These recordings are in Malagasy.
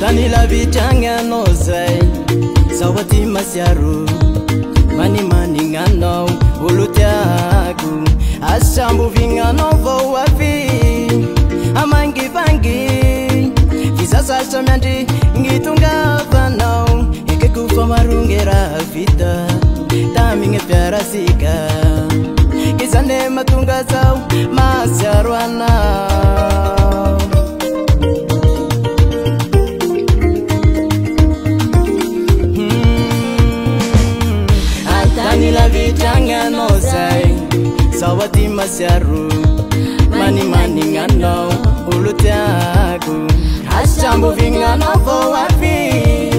Danila vitanga no zay Zawati masyaru Mani ngano Ulutiaku Asambu vingano vo wafi Amangi vangi Visa sasa miandi Ngitunga vanau Ike kufa marungera vita Taminge piara sika Kisane matunga zau Masyaru anau Danila vitanga no zay Zawati masyaru Mani ngano Ulutiaku Asambu vingano vo wafi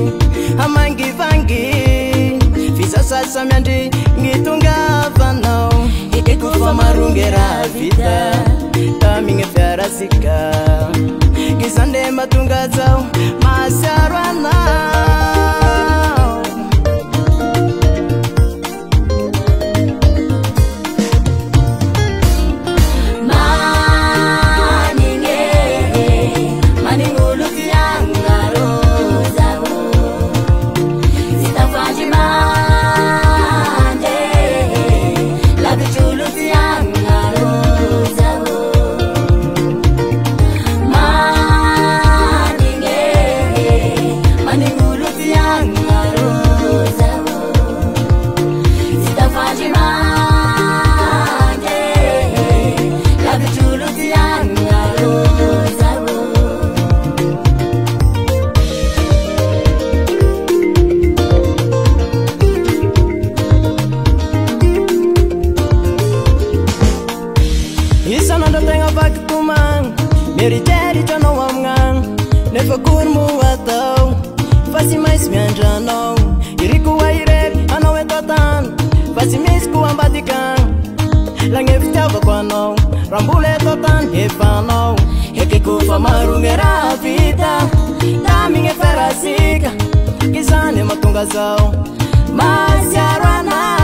Amangi vangi Visa sasa miandi Ngitunga vanau Ike kufa marungera vita Taminge fiara sika Kisande matunga zau Masyaru anau Isanandra tegna vaky tomagny Mieritrery tranao amgnagny Nefa kory mo atao Fa tsy maintsy miandranao Iriko wa irery anao eto tany Fa tsy misy ko ambatikagny Lagny fitiavako anao Raha mbola eto tany efa anao Eke kofa marogny raha vita Taminge fiarasika Kisane matonga zao Masyaru anao